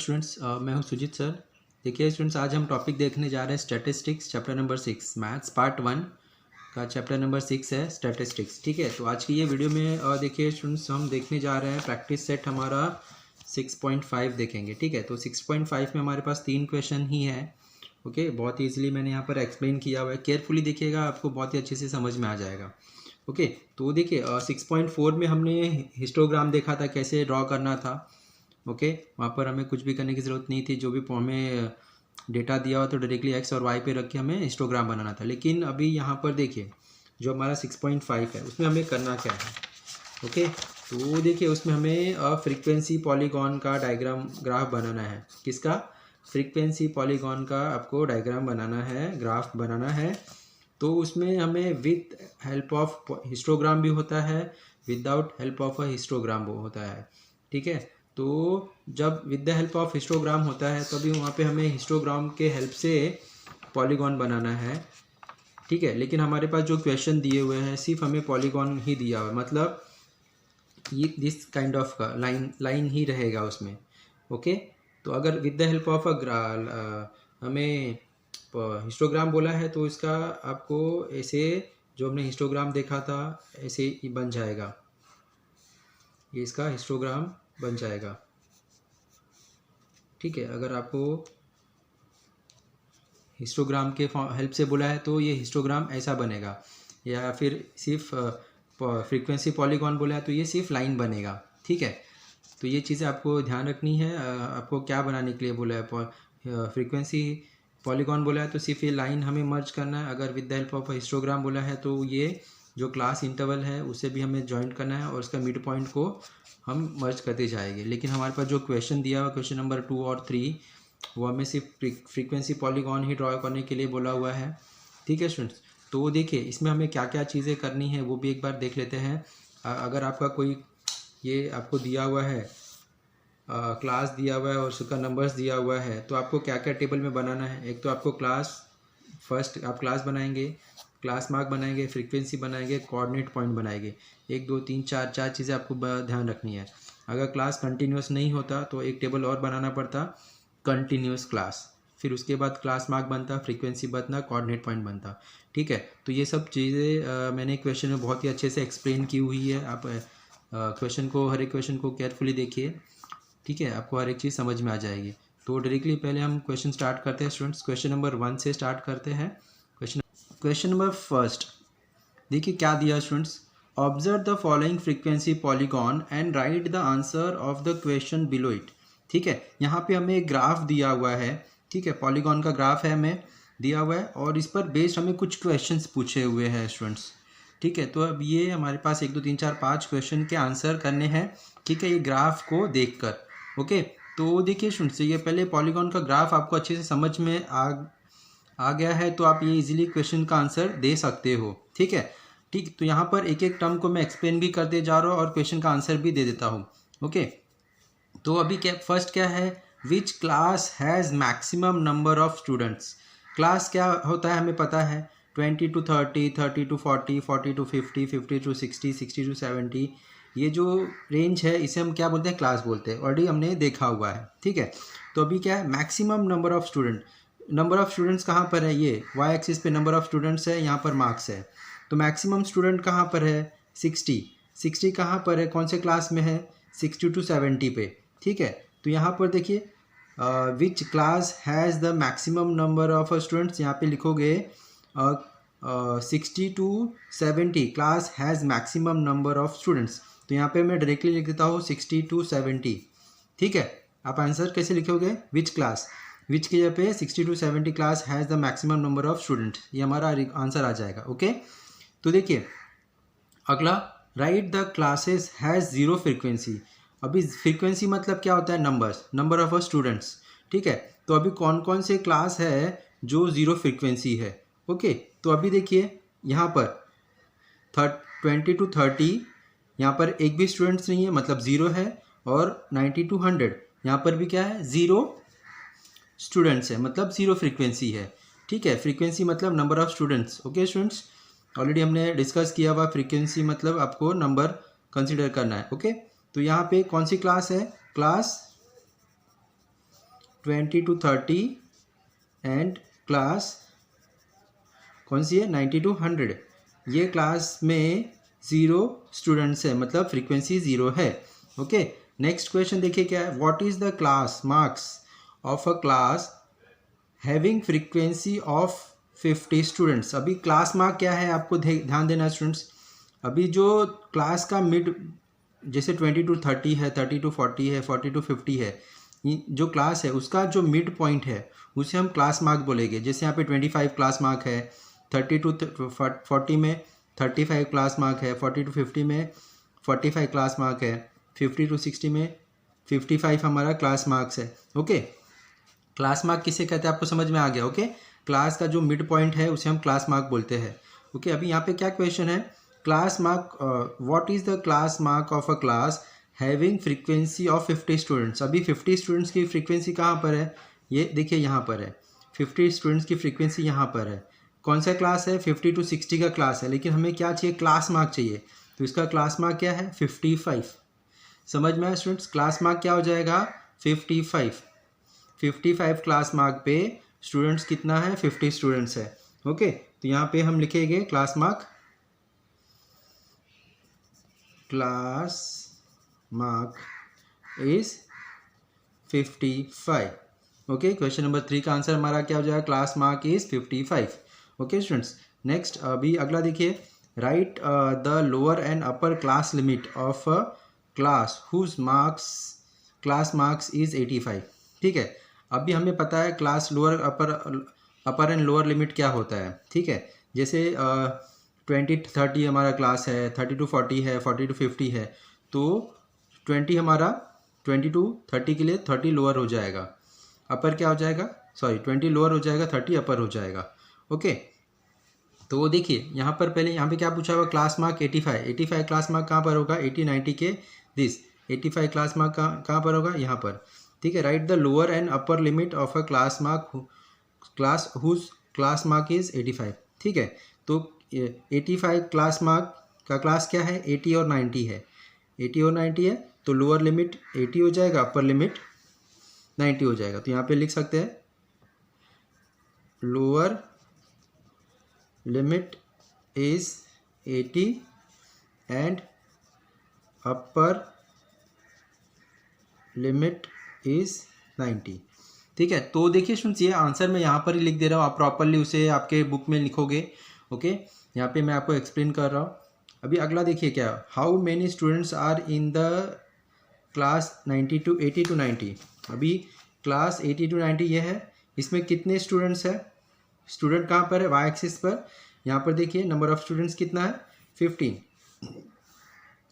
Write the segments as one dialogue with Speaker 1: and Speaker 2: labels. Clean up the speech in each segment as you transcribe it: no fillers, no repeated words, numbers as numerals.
Speaker 1: Students मैं हूं Sujit sir. देखिए स्टूडेंट्स, आज हम टॉपिक देखने जा रहे हैं statistics chapter number 6 maths part 1 का चैप्टर नंबर 6 है स्टैटिस्टिक्स। ठीक है, तो आज की ये वीडियो में देखिए स्टूडेंट्स, हम देखने जा रहे हैं प्रैक्टिस सेट हमारा 6.5 देखेंगे। ठीक है, तो 6.5 में हमारे पास 3 क्वेश्चन ही है। ओके, बहुत ही ईजिली मैंने यहाँ पर एक्सप्लेन किया हुआ है, केयरफुली देखिएगा, आपको बहुत ही अच्छे से समझ में आ जाएगा। ओके, तो देखिए 6.4 में हमने हिस्टोग्राम देखा था, कैसे ड्रॉ करना था। ओके, वहाँ पर हमें कुछ भी करने की ज़रूरत नहीं थी, जो भी हमें डेटा दिया हुआ तो डायरेक्टली एक्स और वाई पे रख के हमें हिस्टोग्राम बनाना था। लेकिन अभी यहाँ पर देखिए जो हमारा 6.5 है उसमें हमें करना क्या है। ओके, तो देखिए उसमें हमें फ्रीक्वेंसी पॉलीगॉन का डायग्राम ग्राफ बनाना है। किसका? फ्रीक्वेंसी पॉलीगॉन का आपको डायग्राम बनाना है, ग्राफ बनाना है। तो उसमें हमें विथ हेल्प ऑफ हिस्टोग्राम भी होता है, without help of a histogram वो होता है। ठीक है, तो जब with the help of histogram होता है तो अभी वहाँ पे हमें हिस्टोग्राम के हेल्प से पॉलीगॉन बनाना है। ठीक है, लेकिन हमारे पास जो क्वेश्चन दिए हुए हैं सिर्फ हमें पॉलीगॉन ही दिया हुआ है, मतलब ये दिस काइंड ऑफ का लाइन ही रहेगा उसमें। ओके, तो अगर विद द हेल्प ऑफ हमें हिस्टोग्राम बोला है तो इसका आपको ऐसे जो हमने हिस्टोग्राम देखा था ऐसे ही बन जाएगा, ये इसका हिस्टोग्राम बन जाएगा। ठीक है, अगर आपको हिस्टोग्राम के हेल्प से बोला है तो ये हिस्टोग्राम ऐसा बनेगा, या फिर सिर्फ फ्रीक्वेंसी पॉलीगॉन बोला है तो ये सिर्फ लाइन बनेगा। ठीक है, तो ये चीज़ें आपको ध्यान रखनी है। आपको क्या बनाने के लिए बोला है, फ्रीक्वेंसी पॉलीगॉन बोला है तो सिर्फ ये लाइन हमें मर्ज करना है। अगर with the help of histogram बोला है तो ये जो क्लास इंटरवल है उसे भी हमें ज्वाइंट करना है और उसका मिड पॉइंट को हम मर्ज करते जाएंगे। लेकिन हमारे पास जो क्वेश्चन दिया हुआ क्वेश्चन नंबर 2 और 3 वो हमें सिर्फ फ्रीक्वेंसी पॉलीगॉन ही ड्रॉ करने के लिए बोला हुआ है। ठीक है स्टूडेंट्स, तो देखिए इसमें हमें क्या क्या चीज़ें करनी है वो भी एक बार देख लेते हैं। अगर आपका कोई ये आपको दिया हुआ है, क्लास दिया हुआ है और उसका नंबर्स दिया हुआ है, तो आपको क्या क्या टेबल में बनाना है। एक तो आपको क्लास, फर्स्ट आप क्लास बनाएंगे, क्लास मार्क बनाएंगे, फ्रीक्वेंसी बनाएंगे, कोऑर्डिनेट पॉइंट बनाएंगे। 1 2 3 4 चीज़ें आपको ध्यान रखनी है। अगर क्लास कंटिन्यूस नहीं होता तो एक टेबल और बनाना पड़ता, कंटिन्यूस क्लास, फिर उसके बाद क्लास मार्क बनता, फ्रीक्वेंसी बनता, कोऑर्डिनेट पॉइंट बनता। ठीक है, तो ये सब चीज़ें मैंने क्वेश्चन में बहुत ही अच्छे से एक्सप्लेन की हुई है। आप क्वेश्चन को, हर एक क्वेश्चन को केयरफुली देखिए। ठीक है, आपको हर एक चीज़ समझ में आ जाएगी। तो डायरेक्टली पहले हम क्वेश्चन स्टार्ट करते हैं स्टूडेंट्स। क्वेश्चन नंबर 1 से स्टार्ट करते हैं। क्वेश्चन नंबर फर्स्ट, देखिए क्या दिया students. Observe the following frequency polygon and right the answer of the question below it. ठीक है, यहाँ पे हमें एक ग्राफ दिया हुआ है। ठीक है, पॉलीगॉन का ग्राफ है हमें दिया हुआ है और इस पर बेस्ड हमें कुछ क्वेश्चंस पूछे हुए हैं स्टूडेंट्स। ठीक है, तो अब ये हमारे पास 1 2 3 4 5 क्वेश्चन के आंसर करने हैं। ठीक है, ये ग्राफ को देखकर। ओके, तो देखिए स्टूडेंट्स, ये पहले पॉलीगॉन का ग्राफ आपको अच्छे से समझ में आ गया है तो आप ये इजीली क्वेश्चन का आंसर दे सकते हो। ठीक है, ठीक, तो यहाँ पर एक एक टर्म को मैं एक्सप्लेन भी करते जा रहा हूँ और क्वेश्चन का आंसर भी दे देता हूँ। ओके, तो अभी क्या फर्स्ट क्या है, which class has maximum number of students. Class क्या होता है हमें पता है, 20 to 30, 30 to 40, 40 to 50, 50 to 60, 60 to 70, ये जो रेंज है इसे हम क्या बोलते हैं, क्लास बोलते हैं। ऑलरेडी हमने देखा हुआ है। ठीक है, तो अभी क्या है, maximum number of student. Number of students कहाँ पर है, ये वाई एक्सिस पे नंबर ऑफ स्टूडेंट्स है, यहाँ पर मार्क्स है। तो मैक्सिमम स्टूडेंट कहाँ पर है, 60। 60 कहाँ पर है, कौन से क्लास में है, 60 to 70 पे। ठीक है, तो यहाँ पर देखिए which class has the maximum number of students, यहाँ पे लिखोगे 60 to 70 class has maximum number of students. तो यहाँ पे मैं डायरेक्टली लिख देता हूँ 60 to 70। ठीक है, आप आंसर कैसे लिखोगे, विच क्लास, विच की जगह पे 60 to 70 class has the maximum number of student, ये हमारा आंसर आ जाएगा। ओके, तो देखिए अगला, right the classes has zero frequency. अभी फ्रीक्वेंसी मतलब क्या होता है, नंबर्स, नंबर ऑफ स्टूडेंट्स। ठीक है, तो अभी कौन कौन से क्लास है जो ज़ीरो फ्रीक्वेंसी है। ओके, तो अभी देखिए यहाँ पर 20 to 30 यहाँ पर एक भी स्टूडेंट्स नहीं है, मतलब ज़ीरो है। और 90 to 100 यहाँ पर भी क्या है, ज़ीरो स्टूडेंट्स है, मतलब ज़ीरो फ्रीक्वेंसी है। ठीक है, फ्रीक्वेंसी मतलब number of students. Okay students, already हमने डिस्कस किया हुआ, फ्रीक्वेंसी मतलब आपको नंबर कंसिडर करना है। ओके, तो यहाँ पे कौन सी क्लास है, क्लास 20 to 30 एंड क्लास कौन सी है 90 to 100, ये क्लास में 0 स्टूडेंट्स है, मतलब फ्रीक्वेंसी 0 है। ओके, नेक्स्ट क्वेश्चन देखिए क्या है, what is the class marks of a class having frequency of 50 students. अभी क्लास मार्क क्या है आपको ध्यान देना स्टूडेंट्स। अभी जो क्लास का मिड जैसे 20 to 30 है, 30 to 40 है, 40 to 50 है, जो क्लास है उसका जो मिड पॉइंट है उसे हम क्लास मार्क बोलेंगे। जैसे यहाँ पे 25 क्लास मार्क है, 30 to 40 में 35 क्लास मार्क है, 40 to 50 में 45 क्लास मार्क है, 50 to 60 में 55 हमारा क्लास मार्क्स है। ओके, क्लास मार्क किसे कहते हैं आपको समझ में आ गया। ओके, क्लास का जो मिड पॉइंट है उसे हम क्लास मार्क बोलते हैं। ओके, अभी यहाँ पे क्या क्वेश्चन है, class mark what is the class mark of a class having frequency of 50 students. अभी 50 स्टूडेंट्स की फ्रीक्वेंसी कहाँ पर है, ये देखिए यहाँ पर है, 50 स्टूडेंट्स की फ्रीक्वेंसी यहाँ पर है। कौन सा क्लास है, 50 to 60 का क्लास है, लेकिन हमें क्या चाहिए, क्लास मार्क चाहिए। तो इसका क्लास मार्क क्या है 55। समझ में आया स्टूडेंट्स, क्लास मार्क क्या हो जाएगा 55। 55 क्लास मार्क पे स्टूडेंट्स कितना है 50 स्टूडेंट्स है। ओके, तो यहाँ पे हम लिखेंगे class mark is 55। Okay, question number 3 का आंसर हमारा क्या हो जाएगा, class mark is 55। Okay students, next अभी अगला देखिए, right the lower and upper class limit of a class whose class marks is 85। ठीक है, अभी हमें पता है class lower upper and lower limit क्या होता है। ठीक है, जैसे 20 to 30 हमारा क्लास है, 30 to 40 है, 40 to 50 है, तो 20 हमारा 20 to 30 के लिए 30 लोअर हो जाएगा, अपर क्या हो जाएगा, सॉरी 20 लोअर हो जाएगा, 30 अपर हो जाएगा। ओके, तो देखिए यहाँ पर पहले यहाँ पे क्या पूछा हुआ, क्लास मार्क 85 क्लास मार्क कहाँ पर होगा, 80 90 के दिस 85 क्लास मार्क कहाँ पर होगा, यहाँ पर। ठीक है, right the lower and upper limit of a class whose class mark is 85। ठीक है, तो 85 क्लास मार्क का क्लास क्या है, 80 और 90 है, 80 और 90 है, तो लोअर लिमिट 80 हो जाएगा, अपर लिमिट 90 हो जाएगा। तो यहाँ पे लिख सकते हैं lower limit is 80 and upper limit is 90। ठीक है, तो देखिए स्टूडेंट्स, ये आंसर मैं यहाँ पर ही लिख दे रहा हूँ, आप प्रॉपरली उसे आपके बुक में लिखोगे। ओके, यहाँ पे मैं आपको एक्सप्लेन कर रहा हूँ। अभी अगला देखिए क्या, how many students are in the class 80 to 90। अभी क्लास 80 to 90 ये है, इसमें कितने स्टूडेंट्स है, स्टूडेंट कहाँ पर है, वाई एक्सिस पर। यहाँ पर देखिए नंबर ऑफ स्टूडेंट्स कितना है 15।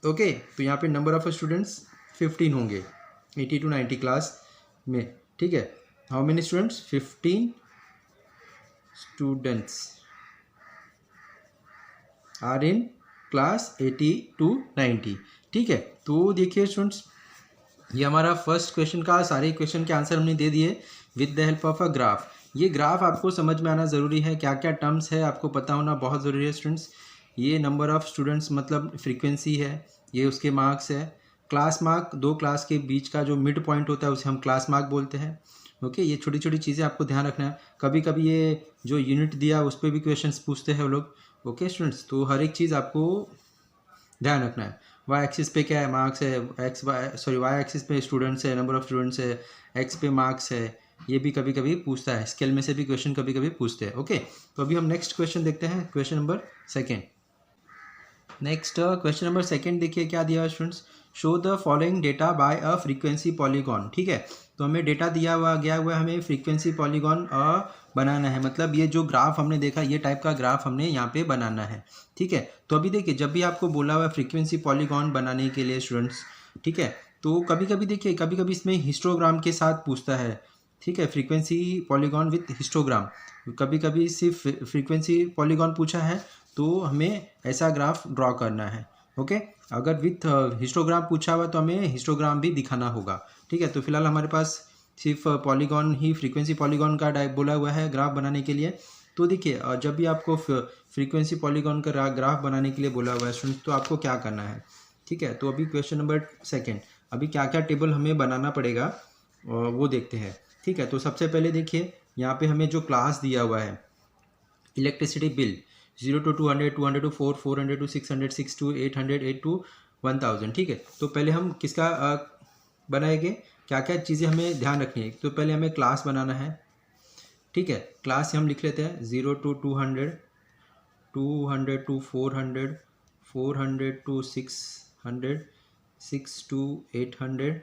Speaker 1: ओके, तो यहाँ पे नंबर ऑफ स्टूडेंट्स 15 होंगे 80 to 90 क्लास में। ठीक है, how many students, 15 students are in class 80 to 90। ठीक है, तो देखिए स्टूडेंट्स, ये हमारा फर्स्ट क्वेश्चन का सारे क्वेश्चन के आंसर हमने दे दिए with the help of a graph. ये ग्राफ आपको समझ में आना ज़रूरी है, क्या क्या टर्म्स है आपको पता होना बहुत ज़रूरी है स्टूडेंट्स। ये नंबर ऑफ़ स्टूडेंट्स मतलब फ्रीक्वेंसी है, ये उसके मार्क्स है। क्लास मार्क दो क्लास के बीच का जो मिड पॉइंट होता है उसे हम क्लास मार्क बोलते हैं। ओके, ये छोटी छोटी चीज़ें आपको ध्यान रखना है। कभी कभी ये जो यूनिट दिया उस पर भी क्वेश्चंस पूछते हैं वो लोग। ओके स्टूडेंट्स, तो हर एक चीज़ आपको ध्यान रखना है। वाई एक्सिस पे क्या है, मार्क्स है, वाई एक्सिस पे स्टूडेंट्स है, नंबर ऑफ़ स्टूडेंट्स है, एक्स पे मार्क्स है, ये भी कभी कभी पूछता है। स्केल में से भी क्वेश्चन कभी कभी पूछते हैं। ओके, तो अभी हम नेक्स्ट क्वेश्चन देखते हैं, question number second. Next question number second देखिए क्या दिया है students, show the following data bye a frequency polygon. ठीक है, तो हमें डेटा दिया हुआ गया हुआ है, हमें फ्रीक्वेंसी पॉलीगॉन बनाना है। मतलब ये जो ग्राफ हमने देखा, ये टाइप का ग्राफ हमने यहाँ पे बनाना है। ठीक है, तो अभी देखिए जब भी आपको बोला हुआ फ्रीक्वेंसी पॉलीगॉन बनाने के लिए स्टूडेंट्स, ठीक है, तो कभी कभी देखिए कभी कभी इसमें हिस्टोग्राम के साथ पूछता है। ठीक है, फ्रीक्वेंसी पॉलीगॉन विथ हिस्टोग्राम, कभी कभी सिर्फ फ्रीक्वेंसी पॉलीगॉन पूछा है तो हमें ऐसा ग्राफ ड्रॉ करना है। ओके, अगर विथ हिस्टोग्राम पूछा हुआ तो हमें हिस्टोग्राम भी दिखाना होगा। ठीक है, तो फिलहाल हमारे पास सिर्फ पॉलीगॉन ही, फ्रीक्वेंसी पॉलीगॉन का टाइप बोला हुआ है ग्राफ बनाने के लिए। तो देखिए जब भी आपको फ्रीक्वेंसी पॉलीगॉन का ग्राफ बनाने के लिए बोला हुआ है स्टूडेंट, तो आपको क्या करना है। ठीक है, तो अभी क्वेश्चन नंबर सेकेंड, अभी क्या क्या टेबल हमें बनाना पड़ेगा वो देखते हैं। ठीक है, तो सबसे पहले देखिए यहाँ पे हमें जो क्लास दिया हुआ है electricity bill 0 to 200, 200 to 4, 400 to 600, 6 to 800, 8 to 1000। ठीक है, तो पहले हम किसका बनाएंगे, क्या क्या चीज़ें हमें ध्यान रखनी है। तो पहले हमें क्लास बनाना है। ठीक है, क्लास हम लिख लेते हैं 0 to 200, 200 to 400, 400 to 600, 6 to 800,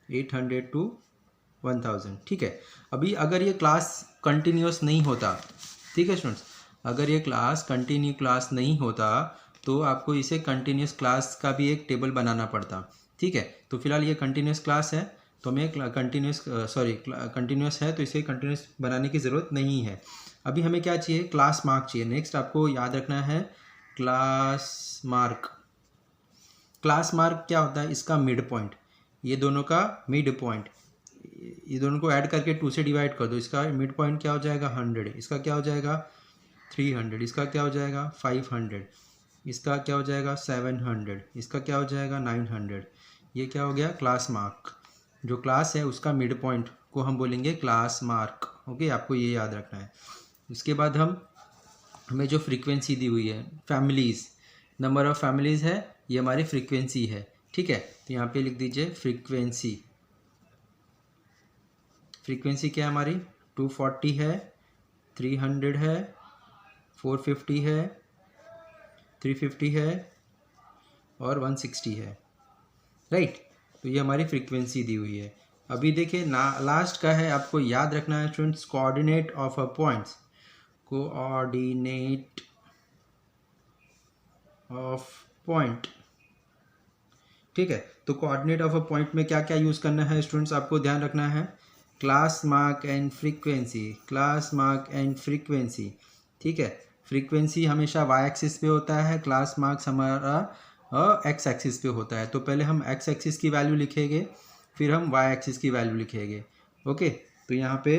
Speaker 1: 800 to 1000। ठीक है, अभी अगर ये क्लास कंटिन्यूस नहीं होता, ठीक है स्टूडेंट्स, अगर ये क्लास कंटिन्यू क्लास नहीं होता तो आपको इसे कंटिन्यूस क्लास का भी एक टेबल बनाना पड़ता। ठीक है, तो फिलहाल ये कंटिन्यूस क्लास है तो हमें कंटिन्यूस है तो इसे कंटिन्यूस बनाने की ज़रूरत नहीं है। अभी हमें क्या चाहिए, क्लास मार्क चाहिए। नेक्स्ट आपको याद रखना है क्लास मार्क। क्लास मार्क क्या होता है, इसका मिड पॉइंट, ये दोनों का मिड पॉइंट, ये दोनों को ऐड करके 2 से डिवाइड कर दो, इसका मिड पॉइंट क्या हो जाएगा 100, इसका क्या हो जाएगा 300, इसका क्या हो जाएगा 500, इसका क्या हो जाएगा 700, इसका क्या हो जाएगा 900। ये क्या हो गया क्लास मार्क। जो क्लास है उसका मिड पॉइंट को हम बोलेंगे क्लास मार्क। ओके, आपको ये याद रखना है। उसके बाद हमें जो फ्रीक्वेंसी दी हुई है, फैमिलीज़, नंबर ऑफ़ फैमिलीज़ है, ये हमारी फ्रीक्वेंसी है। ठीक है, तो यहाँ पे लिख दीजिए फ्रीक्वेंसी। फ्रीक्वेंसी क्या है हमारी 240 है, 300 है, 450 है, 350 है और 160 है। राइट, तो ये हमारी फ्रीक्वेंसी दी हुई है। अभी देखिए ना, लास्ट का है, आपको याद रखना है students, coordinate of a points, coordinate of point. ठीक है, तो कोऑर्डिनेट ऑफ अ पॉइंट में क्या क्या यूज़ करना है स्टूडेंट्स, आपको ध्यान रखना है class mark and frequency, class mark and frequency. ठीक है, फ्रीक्वेंसी हमेशा वाई एक्सिस पे होता है, क्लास मार्क्स हमारा एक्स एक्सिस पे होता है। तो पहले हम एक्स एक्सिस की वैल्यू लिखेंगे, फिर हम वाई एक्सिस की वैल्यू लिखेंगे। ओके, तो यहाँ पे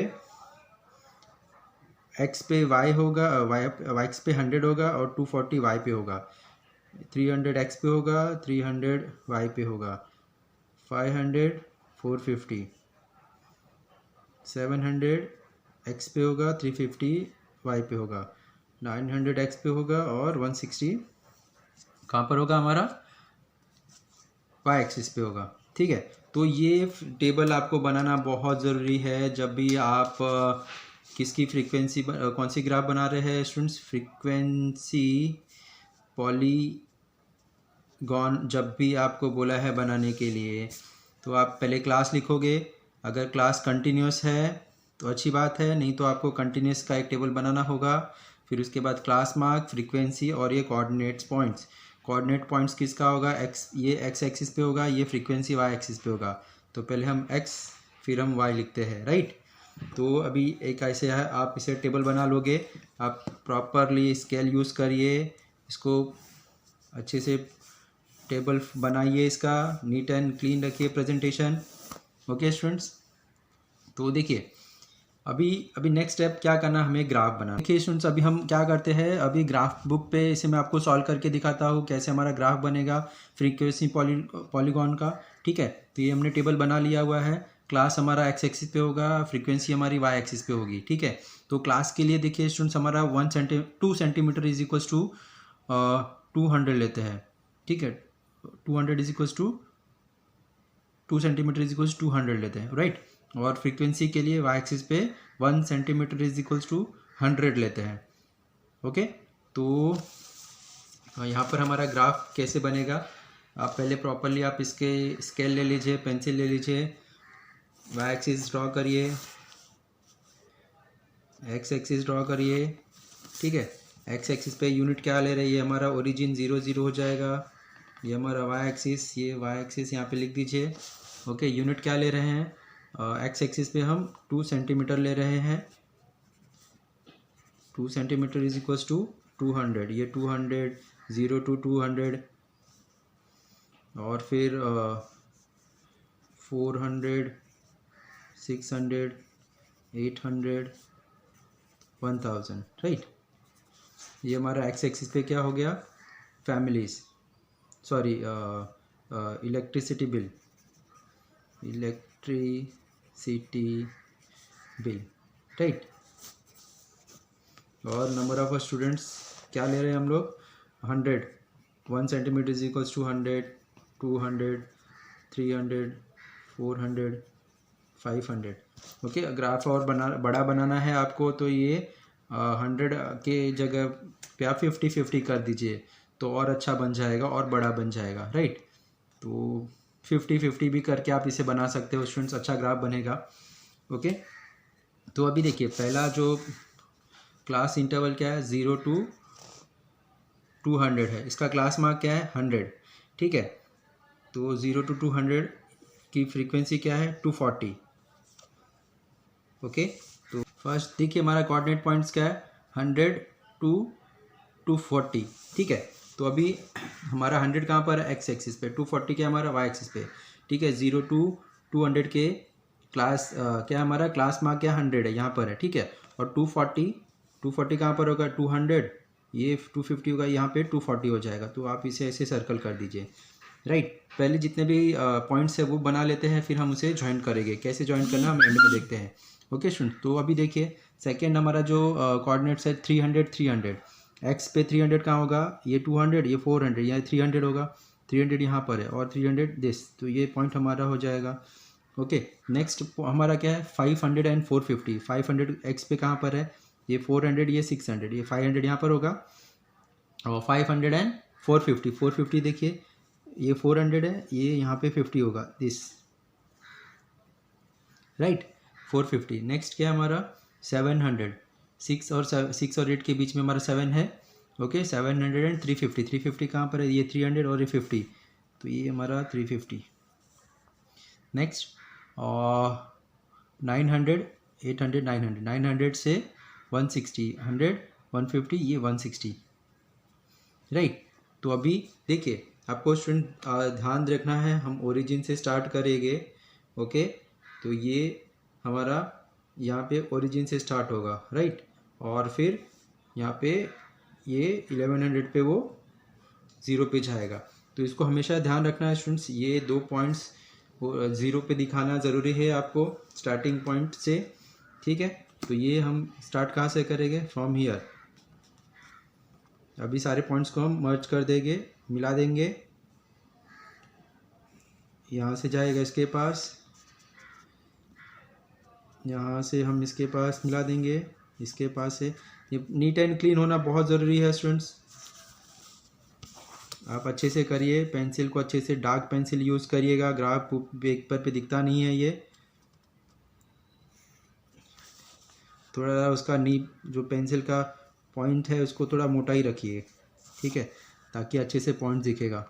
Speaker 1: एक्स पे वाई होगा, वाई एक्स पे 100 होगा और 240 वाई पे होगा, 300 एक्स पे होगा, 300 वाई पे होगा, 500 450, 700 एक्स पे होगा, 350 वाई पे होगा, 900 एक्स पे होगा और 160 कहाँ पर होगा हमारा वाई एक्सिस पे होगा। ठीक है, तो ये टेबल आपको बनाना बहुत ज़रूरी है जब भी आप किसकी फ्रीक्वेंसी कौन सी ग्राफ बना रहे हैं स्टूडेंट्स, फ्रीक्वेंसी पॉलीगॉन जब भी आपको बोला है बनाने के लिए तो आप पहले क्लास लिखोगे। अगर क्लास कंटिन्यूस है तो अच्छी बात है, नहीं तो आपको कंटिन्यूस का एक टेबल बनाना होगा। फिर उसके बाद क्लास मार्क, फ्रीक्वेंसी और ये कोऑर्डिनेट्स पॉइंट्स। कोऑर्डिनेट पॉइंट्स किसका होगा, एक्स, ये एक्स एक्सिस पे होगा, ये फ्रीक्वेंसी वाई एक्सिस पे होगा। तो पहले हम एक्स फिर हम वाई लिखते हैं। राइट, तो अभी एक ऐसे है, आप इसे टेबल बना लोगे, आप प्रॉपरली स्केल यूज़ करिए, इसको अच्छे से टेबल बनाइए, इसका नीट एंड क्लीन रखिए प्रेजेंटेशन। ओके स्टूडेंट्स, तो देखिए अभी नेक्स्ट स्टेप क्या करना, हमें ग्राफ बनाना। देखिए स्टूडेंट्स, अभी हम क्या करते हैं, अभी ग्राफ बुक पे इसे मैं आपको सॉल्व करके दिखाता हूँ कैसे हमारा ग्राफ बनेगा फ्रीक्वेंसी पॉलीगॉन का। ठीक है, तो ये हमने टेबल बना लिया हुआ है। क्लास हमारा एक्स एक्सिस पे होगा, फ्रीक्वेंसी हमारी वाई एक्सिस पे होगी। ठीक है, तो क्लास के लिए देखिए स्टूडेंट्स, हमारा 2 सेंटीमीटर इज इक्वल्स टू 200 लेते हैं। ठीक है, 200 is equals to 2 centimetre is equals 200 लेते हैं। राइट, और फ्रीक्वेंसी के लिए वाई एक्सिस पे 1 सेंटीमीटर इज इक्वल्स टू 100 लेते हैं। ओके, तो यहाँ पर हमारा ग्राफ कैसे बनेगा, आप पहले प्रॉपरली आप इसके स्केल ले लीजिए, पेंसिल ले लीजिए, वाई एक्सिस ड्रॉ करिए, एक्स एक्सिस ड्रॉ करिए। ठीक है, एक्स एक्सिस पे यूनिट क्या ले रही है, हमारा ओरिजिन 0 0 हो जाएगा। ये हमारा वाई एक्सिस, ये वाई एक्सिस यहाँ पे लिख दीजिए। ओके, यूनिट क्या ले रहे हैं, एक्स एक्सिस पे हम 2 सेंटीमीटर ले रहे हैं। 2 सेंटीमीटर इज इक्वल्स टू 200, ये 200, 0 to 200 और फिर 400, 600, 800, 1000। राइट, ये हमारा एक्स एक्सिस पे क्या हो गया, families, sorry electricity bill, electricity bill, right. और नंबर ऑफ स्टूडेंट्स क्या ले रहे हैं हम लोग, 100, 1 centimetre is equals to 100, 200, 300, 400, 500। Okay, graph और बड़ा बनाना है आपको तो ये 100 के जगह पे आप 50-50 कर दीजिए तो और अच्छा बन जाएगा और बड़ा बन जाएगा, राइट। तो 50-50 भी करके आप इसे बना सकते हो स्टूडेंट्स, अच्छा ग्राफ बनेगा। ओके, तो अभी देखिए पहला जो क्लास इंटरवल क्या है, 0 to 200 है, इसका क्लास मार्क क्या है 100, ठीक है। तो 0 to 200 की फ्रीक्वेंसी क्या है 240। ओके, तो फर्स्ट देखिए हमारा कोऑर्डिनेट पॉइंट्स क्या है 100 to 240, ठीक है। तो अभी हमारा 100 कहाँ पर है, एक्स एक्सिस पे, 240 क्या हमारा वाई एक्सिस पे, ठीक है। 0 to 200 के क्लास क्या हमारा क्लास मार्क क्या 100 है, यहाँ पर है, ठीक है। और 240 कहाँ पर होगा 200, ये 250 होगा, यहाँ पे 240 हो जाएगा। तो आप इसे ऐसे सर्कल कर दीजिए, राइट। पहले जितने भी पॉइंट्स है वो बना लेते हैं, फिर हम उसे ज्वाइन करेंगे, कैसे ज्वाइन करना हम एंड में देखते हैं। ओके स्टूडेंट, तो अभी देखिए सेकेंड हमारा जो कोऑर्डिनेट्स है 300, एक्स पे 300 कहाँ होगा, ये 200, ये 400, यहाँ 300 होगा, 300 यहाँ पर है और 300 दिस, तो ये पॉइंट हमारा हो जाएगा। ओके, नेक्स्ट हमारा क्या है 500 एंड 450, 500 एक्स पे कहाँ पर है, ये 400, ये 600, ये 500 यहाँ पर होगा, और 500 एंड 450 देखिए ये 400 है, ये यहाँ पे 50 होगा दिस, राइट, 450। नेक्स्ट क्या है हमारा 700, 6 और 8 के बीच में हमारा 7 है। ओके, 700 एंड 350 कहाँ पर है, ये 300 और ये 50, तो ये हमारा 350। नेक्स्ट 900, 800, 900 से 160, 100, 150, ये 160, राइट। तो अभी देखिए आपको स्टूडेंट ध्यान रखना है, हम ओरिजिन से स्टार्ट करेंगे। ओके, तो ये हमारा यहाँ पे ओरिजिन से स्टार्ट होगा, राइट, और फिर यहाँ पे ये 1100 पे वो 0 पे जाएगा। तो इसको हमेशा ध्यान रखना है स्टूडेंट्स, ये 2 पॉइंट्स 0 पे दिखाना ज़रूरी है आपको स्टार्टिंग पॉइंट से, ठीक है। तो ये हम स्टार्ट कहाँ से करेंगे, फ्रॉम हियर। अभी सारे पॉइंट्स को हम मर्ज कर देंगे, मिला देंगे, यहाँ से जाएगा इसके पास, यहाँ से हम इसके पास मिला देंगे, इसके पास से। ये नीट एंड क्लीन होना बहुत ज़रूरी है स्टूडेंट्स, आप अच्छे से करिए, पेंसिल को अच्छे से डार्क पेंसिल यूज़ करिएगा, ग्राफ पेपर पे दिखता नहीं है, ये थोड़ा उसका नी जो पेंसिल का पॉइंट है उसको थोड़ा मोटा ही रखिए, ठीक है, ताकि अच्छे से पॉइंट दिखेगा।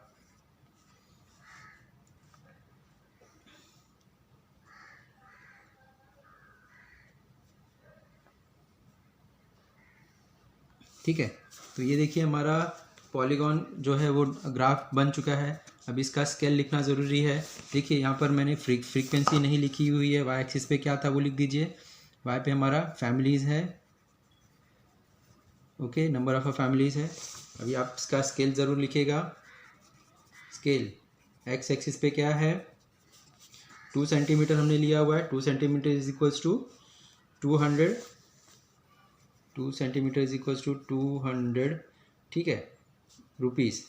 Speaker 1: ठीक है, तो ये देखिए हमारा पॉलीगॉन जो है वो ग्राफ बन चुका है। अब इसका स्केल लिखना ज़रूरी है। देखिए यहाँ पर मैंने फ्रीक्वेंसी नहीं लिखी हुई है, वाई एक्सिस पे क्या था वो लिख दीजिए, वाई पे हमारा फैमिलीज़ है, ओके, नंबर ऑफ फैमिलीज़ है। अभी आप इसका स्केल ज़रूर लिखिएगा, स्केल एक्स एक्सिस पे क्या है 2 सेंटीमीटर हमने लिया हुआ है, 2 centimetre is equals to 200, 2 centimetre is equals to 200, ठीक है, रुपीज़,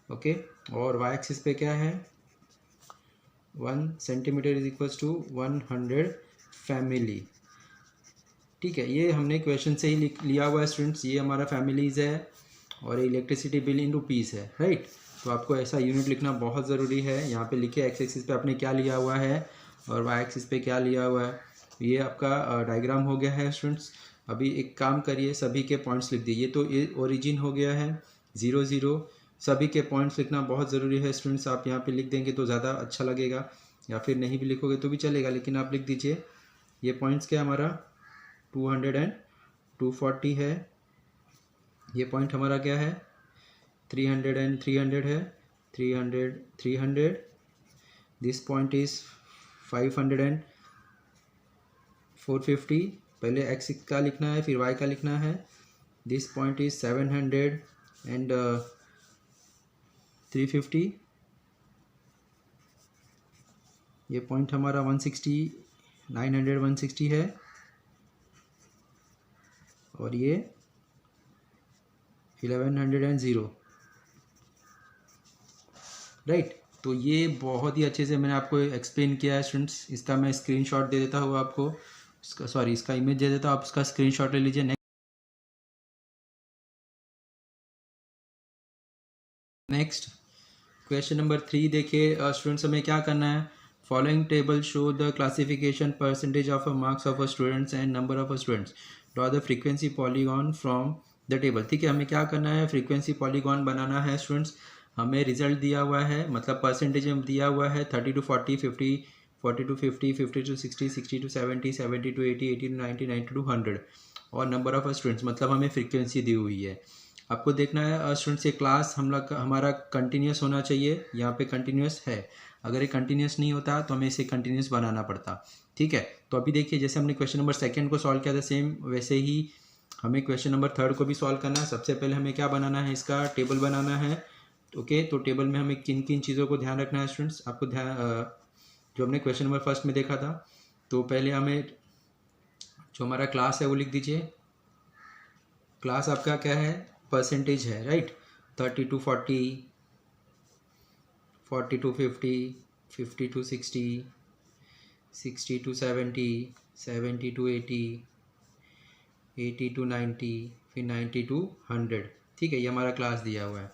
Speaker 1: ओके। और वाई एक्सिस पे क्या है 1 centimetre is equals to 100 family, ठीक है। ये हमने क्वेश्चन से ही लिया हुआ है स्टूडेंट्स, ये हमारा फैमिलीज़ है और इलेक्ट्रिसिटी बिल इन रुपीज़ है, राइट। तो आपको ऐसा यूनिट लिखना बहुत ज़रूरी है। यहाँ पे लिखे एक्स एक्सिस पे आपने क्या लिया हुआ है और वाई एक्सिस पे क्या लिया हुआ है। ये आपका डायग्राम हो गया है स्टूडेंट्स। अभी एक काम करिए, सभी के पॉइंट्स लिख दीजिए। तो ये ओरिजिन हो गया है 0 0, सभी के पॉइंट्स लिखना बहुत ज़रूरी है स्टूडेंट्स। आप यहाँ पे लिख देंगे तो ज़्यादा अच्छा लगेगा, या फिर नहीं भी लिखोगे तो भी चलेगा, लेकिन आप लिख दीजिए। ये पॉइंट्स क्या हमारा 200 एंड 240 है। ये पॉइंट हमारा क्या है 300 एंड 300 है, 300 300। This point is 500 and 450। पहले एक्स का लिखना है फिर वाई का लिखना है। This point is 700 and 350। ये पॉइंट हमारा 160 900 160 है और ये 1100 राइट। तो ये बहुत ही अच्छे से मैंने आपको एक्सप्लेन किया है स्टूडेंट्स। इसका मैं स्क्रीनशॉट दे देता हूँ आपको, इसका इमेज दे देता हूँ, आप इसका स्क्रीनशॉट ले लीजिए। नेक्स्ट क्वेश्चन नंबर 3 देखिए स्टूडेंट्स, हमें क्या करना है। Following table show the classification percentage of marks of students and number of students. Draw the frequency polygon from the table. ठीक है, हमें क्या करना है, फ्रीक्वेंसी पॉलीगॉन बनाना है स्टूडेंट्स। हमें रिजल्ट दिया हुआ है, मतलब परसेंटेज में दिया हुआ है 30 to 40, 50, 40 to 50, 50 to 60, 60 to 70, 70 to 80, 80 to 90, 90 to 100 और नंबर ऑफ स्टूडेंट्स, मतलब हमें फ्रीक्वेंसी दी हुई है। आपको देखना है स्टूडेंट्स, ये क्लास हमारा कंटिन्यूस होना चाहिए। यहाँ पे कंटिन्यूस है, अगर ये कंटिन्यूस नहीं होता तो हमें इसे कंटिन्यूस बनाना पड़ता। ठीक है, तो अभी देखिए जैसे हमने क्वेश्चन नंबर 2 को सॉल्व किया था, सेम वैसे ही हमें क्वेश्चन नंबर 3 को भी सॉल्व करना है। सबसे पहले हमें क्या बनाना है, इसका टेबल बनाना है। ओके, तो टेबल में हमें किन किन चीज़ों को ध्यान रखना है स्टूडेंट्स, आपको जो हमने क्वेश्चन नंबर 1 में देखा था। तो पहले हमें जो हमारा क्लास है वो लिख दीजिए। क्लास आपका क्या है, परसेंटेज है, right. 30 to 40, 40 to 50, 50 to 60, 60 to 70, 70 to 80, 80 to 90, फिर 90 to 100। ठीक है, ये हमारा क्लास दिया हुआ है।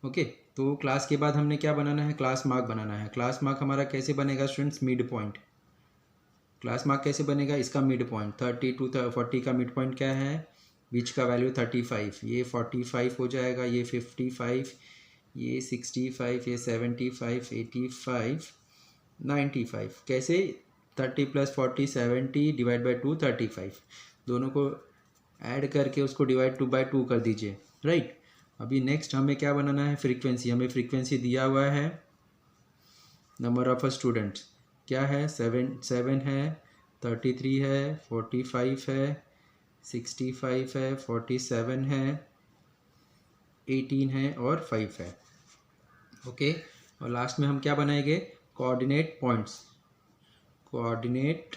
Speaker 1: ओके, तो क्लास के बाद हमने क्या बनाना है, क्लास मार्क बनाना है। क्लास मार्क हमारा कैसे बनेगा students, mid point. Class mark कैसे बनेगा, इसका मिड पॉइंट 30 to 40 का मिड पॉइंट क्या है, बीच का वैल्यू 35, ये 45 हो जाएगा, ये 55, ये 65, ये 75, 85, 95। कैसे, 30 + 40 70 डिवाइड बाई 2 35, दोनों को ऐड करके उसको डिवाइड 2/2 कर दीजिए, राइट। अभी नेक्स्ट हमें क्या बनाना है, फ्रीक्वेंसी। हमें फ्रीक्वेंसी दिया हुआ है, नंबर ऑफ स्टूडेंट्स क्या है, 7 है, 33 है, 45 है, 65 है, 47 है, 18 है और 5 है। ओके, और लास्ट में हम क्या बनाएंगे, कोऑर्डिनेट पॉइंट्स। कोऑर्डिनेट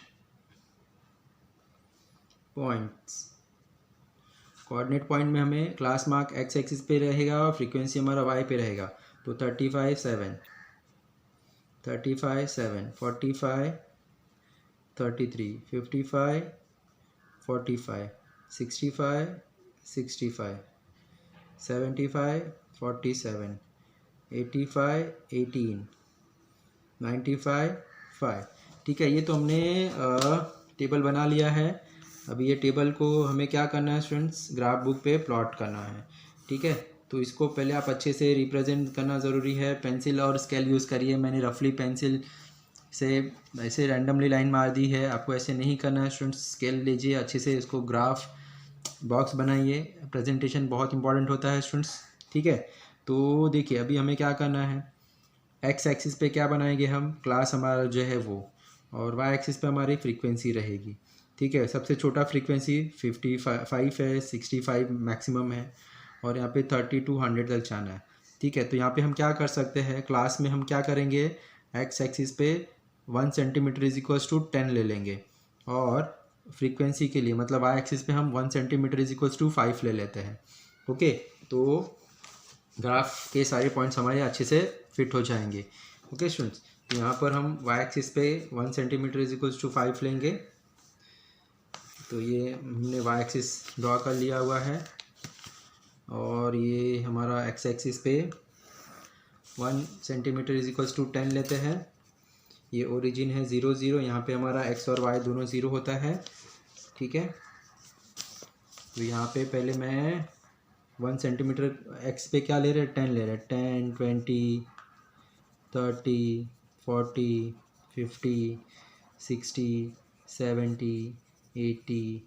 Speaker 1: पॉइंट में हमें क्लास मार्क एक्स एक्सिस पे रहेगा और फ्रीक्वेंसी हमारा वाई पे रहेगा। तो 35 7, 35 7, 45 33, 55 45, 65 65, 75 47, 85 18, 95 5। ठीक है, ये तो हमने टेबल बना लिया है। अभी ये टेबल को हमें क्या करना है स्टूडेंट्स, ग्राफ बुक पे प्लॉट करना है। ठीक है, तो इसको पहले आप अच्छे से रिप्रेजेंट करना ज़रूरी है। पेंसिल और स्केल यूज़ करिए। मैंने रफली पेंसिल से ऐसे रैंडमली लाइन मार दी है, आपको ऐसे नहीं करना है स्टूडेंट्स। स्केल लीजिए, अच्छे से इसको ग्राफ बॉक्स बनाइए। प्रेजेंटेशन बहुत इंपॉर्टेंट होता है स्टूडेंट्स। ठीक है, तो देखिए अभी हमें क्या करना है, एक्स एक्सिस पे क्या बनाएंगे हम, क्लास हमारा जो है वो, और वाई एक्सिस पे हमारी फ्रीक्वेंसी रहेगी। ठीक है, सबसे छोटा फ्रीक्वेंसी 55 है, 65 मैक्सिमम है, और यहाँ पे 30 to 100 तक जाना है। ठीक है, तो यहाँ पे हम क्या कर सकते हैं, क्लास में हम क्या करेंगे, एक्स एक्सिस पे 1 सेंटीमीटर = 10 ले लेंगे, और फ्रीक्वेंसी के लिए मतलब वाई एक्सिस पे हम 1 सेंटीमीटर = 5 ले लेते हैं। ओके, तो ग्राफ के सारे पॉइंट्स हमारे अच्छे से फिट हो जाएंगे। ओके स्टूडेंट्स, तो यहाँ पर हम वाई एक्सिस पे 1 सेंटीमीटर = 5 लेंगे। तो ये हमने वाई एक्सिस ड्रॉ कर लिया हुआ है, और ये हमारा एक्स एक्सिस पे 1 सेंटीमीटर = 10 लेते हैं। ये ओरिजिन है 0 0, यहाँ पे हमारा एक्स और वाई दोनों 0 होता है। ठीक है, तो यहाँ पे पहले मैं 1 सेंटीमीटर एक्स पे क्या ले रहे हैं, 10 ले रहे हैं। 10 20 30 40 50 60 70 80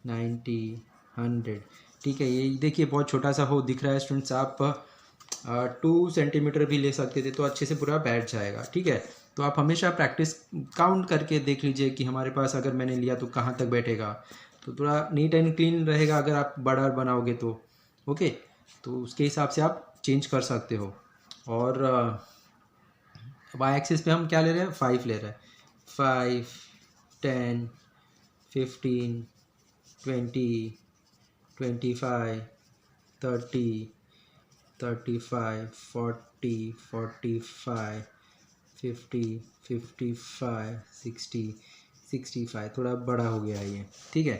Speaker 1: 90 100। ठीक है, ये देखिए बहुत छोटा सा हो दिख रहा है स्टूडेंट्स। आप 2 सेंटीमीटर भी ले सकते थे तो अच्छे से पूरा बैठ जाएगा। ठीक है, तो आप हमेशा प्रैक्टिस काउंट करके देख लीजिए कि हमारे पास अगर मैंने लिया तो कहाँ तक बैठेगा, तो थोड़ा नीट एंड क्लीन रहेगा अगर आप बड़ा बनाओगे तो। ओके, तो उसके हिसाब से आप चेंज कर सकते हो। और वाई एक्सिस पे हम क्या ले रहे हैं, 5 ले रहे हैं, 5, 10, 15, 20, 25, 30, 35, 40, 45, 50, 55, 60, 65, थोड़ा बड़ा हो गया है ये, ठीक है।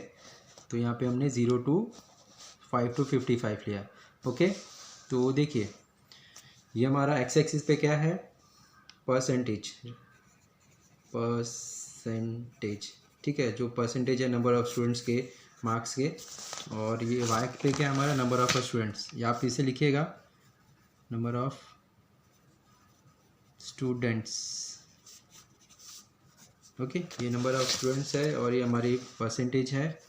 Speaker 1: तो यहाँ पे हमने 0 to 5 to 55 लिया। ओके, तो देखिए ये हमारा एक्स एक्सिस पे क्या है, परसेंटेज, ठीक है, जो परसेंटेज है नंबर ऑफ स्टूडेंट्स के, मार्क्स के। और ये वाई पे क्या है हमारा, नंबर ऑफ स्टूडेंट्स, या आप इसे लिखिएगा नंबर ऑफ स्टूडेंट्स। ओके, ये नंबर ऑफ स्टूडेंट्स है और ये हमारी परसेंटेज है।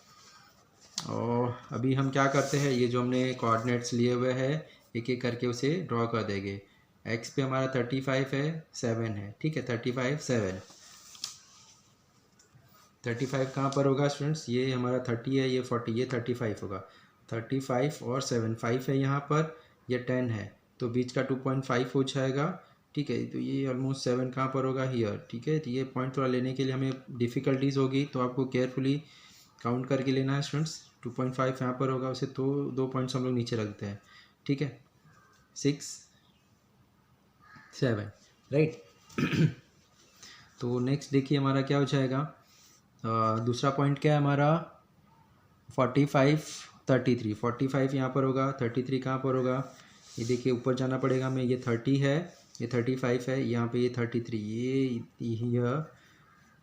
Speaker 1: और अभी हम क्या करते हैं, ये जो हमने कोऑर्डिनेट्स लिए हुए हैं एक एक करके उसे ड्रॉ कर देंगे। एक्स पे हमारा 35 है, 7 है, ठीक है, 35, 7। 35 कहाँ पर होगा स्टूडेंट्स, ये हमारा 30 है, ये 40, ये 35 होगा। 35 और 7, 5 है यहाँ पर, ये 10 है, तो बीच का 2.5 हो जाएगा, ठीक है। तो ये ऑलमोस्ट 7 कहाँ पर होगा, हियर, ठीक है। तो ये पॉइंट थोड़ा लेने के लिए हमें डिफ़िकल्टीज होगी, तो आपको केयरफुली काउंट करके लेना है स्टूडेंट्स। 2.5 यहाँ पर होगा, उसे तो 2 पॉइंट्स हम लोग नीचे रखते हैं, ठीक है, 6, 7, राइट। तो नेक्स्ट देखिए हमारा क्या हो जाएगा, दूसरा पॉइंट क्या है हमारा, 45, 33। 45 यहाँ पर होगा, 33 कहाँ पर होगा, ये देखिए ऊपर जाना पड़ेगा हमें, ये 30 है, ये 35 है, यहाँ पे ये 33, ये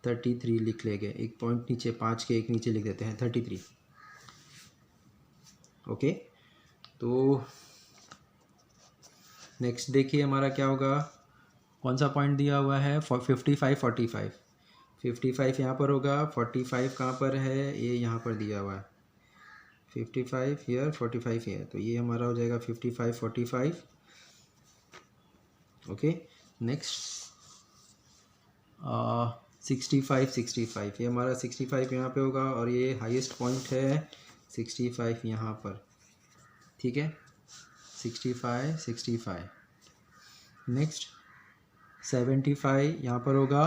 Speaker 1: 33 लिख लेंगे, एक पॉइंट नीचे, 5 के एक नीचे लिख देते हैं, 33। ओके, तो नेक्स्ट देखिए हमारा क्या होगा, कौन सा पॉइंट दिया हुआ है, 55, 45। 55 यहाँ पर होगा, 45 कहाँ पर है, ये यहाँ पर दिया हुआ है, 55 हियर, 45 हियर, तो ये हमारा हो जाएगा 55, 45। ओके, नेक्स्ट 65, 65, ये हमारा 65 यहाँ पे होगा और ये हाईएस्ट पॉइंट है 65 यहाँ पर, ठीक है, 65, 65। नेक्स्ट 75 यहाँ पर होगा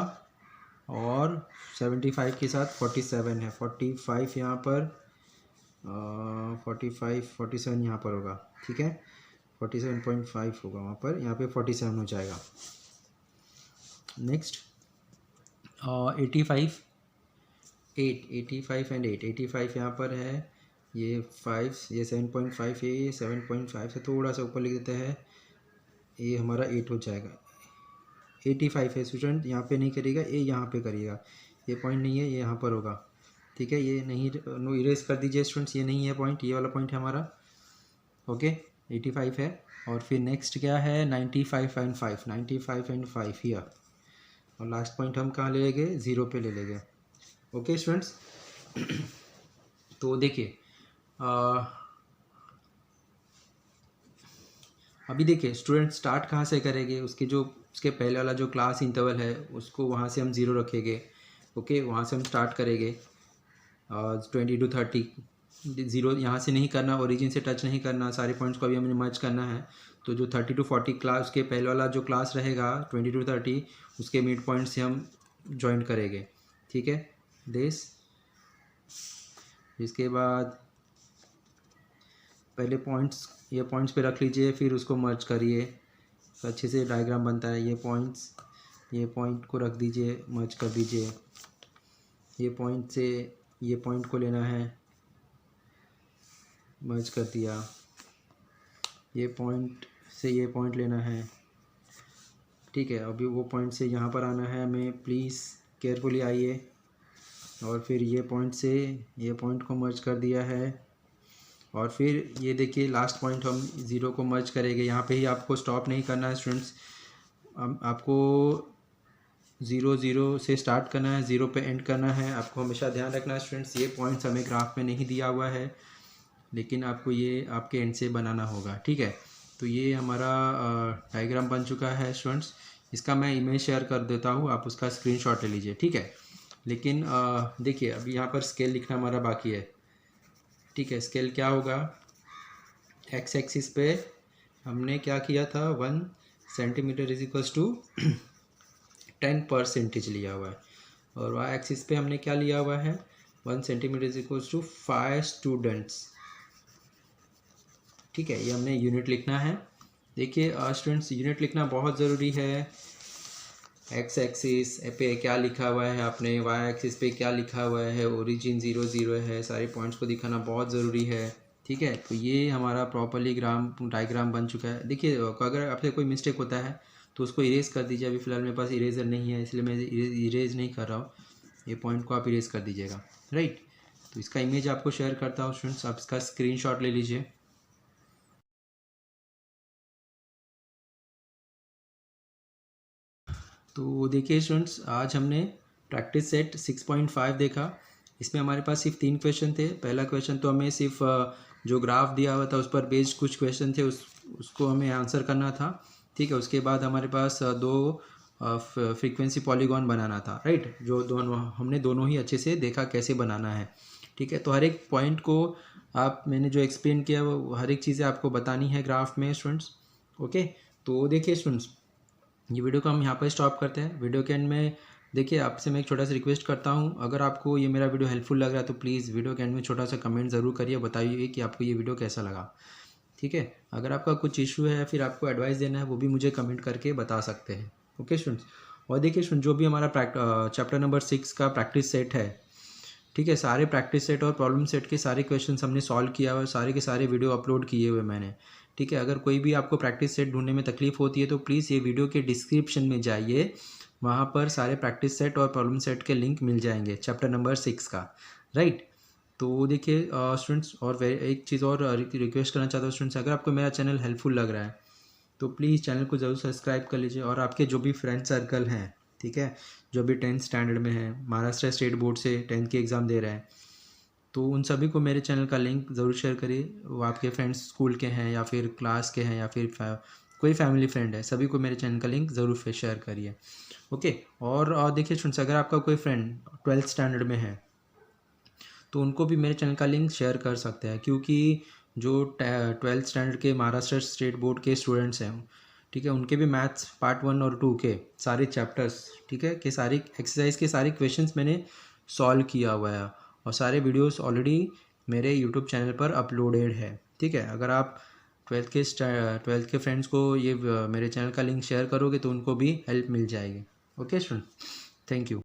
Speaker 1: और 75 के साथ 47 है, 45 यहाँ पर, 45, 47 यहाँ पर होगा, ठीक है, 47.5 होगा वहाँ पर, यहाँ पे 47 हो जाएगा। नेक्स्ट 85, 85 एंड 85 यहाँ पर है, ये 5, ये 7.5 है, ये 7.5 से थोड़ा सा ऊपर लिख देते हैं, ये हमारा 8 हो जाएगा। 85 है स्टूडेंट, यहाँ पे नहीं करिएगा, ये यहाँ पे करिएगा, ये पॉइंट नहीं है, ये यहाँ पर होगा, ठीक है, ये नहीं, नो इरेज कर दीजिए स्टूडेंट्स, ये नहीं है पॉइंट, ये वाला पॉइंट है हमारा। ओके, 85 है। और फिर नेक्स्ट क्या है, 95 एंड 5, 95 एंड 5 हियर, और लास्ट पॉइंट हम कहाँ ले लेंगे, 0 पे ले लेंगे। ओके स्टूडेंट्स, तो देखिए अभी देखिए स्टूडेंट स्टार्ट कहाँ से करेंगे, उसके पहले वाला जो क्लास इंटरवल है उसको वहाँ से हम 0 रखेंगे। ओके, वहाँ से हम स्टार्ट करेंगे 20 to 30, 0 यहाँ से नहीं करना, ओरिजिन से टच नहीं करना, सारे पॉइंट्स को अभी हमें मर्ज करना है। तो जो 30 to 40 क्लास, उसके पहले वाला जो क्लास रहेगा 20 to 30, उसके मिड पॉइंट से हम ज्वाइन करेंगे, ठीक है, दिस। इसके बाद पहले पॉइंट्स, ये पॉइंट्स पे रख लीजिए, फिर उसको मर्ज करिए, तो अच्छे से डायग्राम बनता है। ये पॉइंट्स, ये पॉइंट को रख दीजिए, मर्ज कर दीजिए, ये पॉइंट से ये पॉइंट को लेना है, मर्ज कर दिया, ये पॉइंट से ये पॉइंट लेना है, ठीक है। अभी वो पॉइंट से यहाँ पर आना है हमें, प्लीज़ केयरफुली आइए, और फिर ये पॉइंट से ये पॉइंट को मर्ज कर दिया है, और फिर ये देखिए लास्ट पॉइंट हम 0 को मर्ज करेंगे। यहाँ पे ही आपको स्टॉप नहीं करना है स्टूडेंट्स, आपको 0 से स्टार्ट करना है, 0 पे एंड करना है। आपको हमेशा ध्यान रखना है स्टूडेंट्स, ये पॉइंट्स हमें ग्राफ में नहीं दिया हुआ है, लेकिन आपको ये आपके एंड से बनाना होगा, ठीक है। तो ये हमारा डायग्राम बन चुका है स्टूडेंट्स, इसका मैं इमेज शेयर कर देता हूँ, आप उसका स्क्रीनशॉट ले लीजिए, ठीक है। लेकिन देखिए अभी यहाँ पर स्केल लिखना हमारा बाकी है, ठीक है। स्केल क्या होगा, एक्स एक्सिस पे हमने क्या किया था, 1 सेंटीमीटर इज इक्वल्स टू 10% लिया हुआ है। और वाई एक्सिस पे हमने क्या लिया हुआ है, 1 centimetre is equals to 5 students. ठीक है, ये हमने यूनिट लिखना है। देखिए स्टूडेंट्स, यूनिट लिखना बहुत ज़रूरी है। एक्स एक्सिस पे क्या लिखा हुआ है आपने, वाई एक्सिस पे क्या लिखा हुआ है, ओरिजिन 0 0 है, सारे पॉइंट्स को दिखाना बहुत ज़रूरी है। ठीक है, तो ये हमारा प्रॉपरली डायग्राम बन चुका है। देखिए अगर आपसे कोई मिस्टेक होता है तो उसको इरेज कर दीजिए। अभी फ़िलहाल मेरे पास इरेजर नहीं है, इसलिए मैं इरेज नहीं कर रहा हूँ। ये पॉइंट को आप इरेज कर दीजिएगा, राइट। तो इसका इमेज आपको शेयर करता हूँ स्टूडेंट्स, आप इसका स्क्रीनशॉट ले लीजिए। तो देखिए स्टूडेंट्स, आज हमने प्रैक्टिस सेट 6.5 देखा। इसमें हमारे पास सिर्फ 3 क्वेश्चन थे। पहला क्वेश्चन तो हमें सिर्फ जो ग्राफ दिया हुआ था उस पर बेस्ड कुछ क्वेश्चन थे, उसको हमें आंसर करना था। ठीक है, उसके बाद हमारे पास दो फ्रीक्वेंसी पॉलीगॉन बनाना था, राइट। जो हमने दोनों ही अच्छे से देखा कैसे बनाना है। ठीक है, तो हर एक पॉइंट को मैंने जो एक्सप्लेन किया वो हर एक चीज़ें आपको बतानी है ग्राफ में स्टूडेंट्स। ओके, तो देखिए स्टूडेंट्स, ये वीडियो को हम यहाँ पर स्टॉप करते हैं। वीडियो के एंड में देखिए आपसे मैं एक छोटा सा रिक्वेस्ट करता हूँ, अगर आपको ये मेरा वीडियो हेल्पफुल लग रहा है तो प्लीज़ वीडियो के एंड में छोटा सा कमेंट ज़रूर करिए, बताइए कि आपको ये वीडियो कैसा लगा। ठीक है, अगर आपका कुछ इशू है या फिर आपको एडवाइस देना है वो भी मुझे कमेंट करके बता सकते हैं। ओके स्टूडेंट्स, और देखिए स्टूडेंट, जो भी हमारा चैप्टर नंबर 6 का प्रैक्टिस सेट है, ठीक है, सारे प्रैक्टिस सेट और प्रॉब्लम सेट के सारे क्वेश्चंस हमने सॉल्व किया हुआ है, सारे के सारे वीडियो अपलोड किए हुए मैंने। ठीक है, अगर कोई भी आपको प्रैक्टिस सेट ढूंढने में तकलीफ होती है तो प्लीज़ ये वीडियो के डिस्क्रिप्शन में जाइए, वहाँ पर सारे प्रैक्टिस सेट और प्रॉब्लम सेट के लिंक मिल जाएंगे चैप्टर नंबर 6 का, राइट। तो देखिए स्टूडेंट्स, और एक चीज़ और रिक्वेस्ट करना चाहता हूँ स्टूडेंट्स, अगर आपको मेरा चैनल हेल्पफुल लग रहा है तो प्लीज़ चैनल को ज़रूर सब्सक्राइब कर लीजिए। और आपके जो भी फ्रेंड सर्कल हैं, ठीक है, जो भी 10th स्टैंडर्ड में हैं, महाराष्ट्र स्टेट बोर्ड से 10th की एग्ज़ाम दे रहे हैं, तो उन सभी को मेरे चैनल का लिंक ज़रूर शेयर करिए। वो आपके फ्रेंड्स स्कूल के हैं या फिर क्लास के हैं या फिर कोई फैमिली फ्रेंड है, सभी को मेरे चैनल का लिंक ज़रूर शेयर करिए। ओके, और देखिए स्टूडेंट्स, अगर आपका कोई फ्रेंड 12th स्टैंडर्ड में है तो उनको भी मेरे चैनल का लिंक शेयर कर सकते हैं, क्योंकि जो 12th स्टैंडर्ड के महाराष्ट्र स्टेट बोर्ड के स्टूडेंट्स हैं, ठीक है, उनके भी मैथ्स पार्ट 1 और 2 के सारे चैप्टर्स, ठीक है, के सारी एक्सरसाइज के सारे क्वेश्चंस मैंने सॉल्व किया हुआ है और सारे वीडियोस ऑलरेडी मेरे यूट्यूब चैनल पर अपलोडेड है। ठीक है, अगर आप 12th के फ्रेंड्स को ये मेरे चैनल का लिंक शेयर करोगे तो उनको भी हेल्प मिल जाएगी। Okay student, thank you.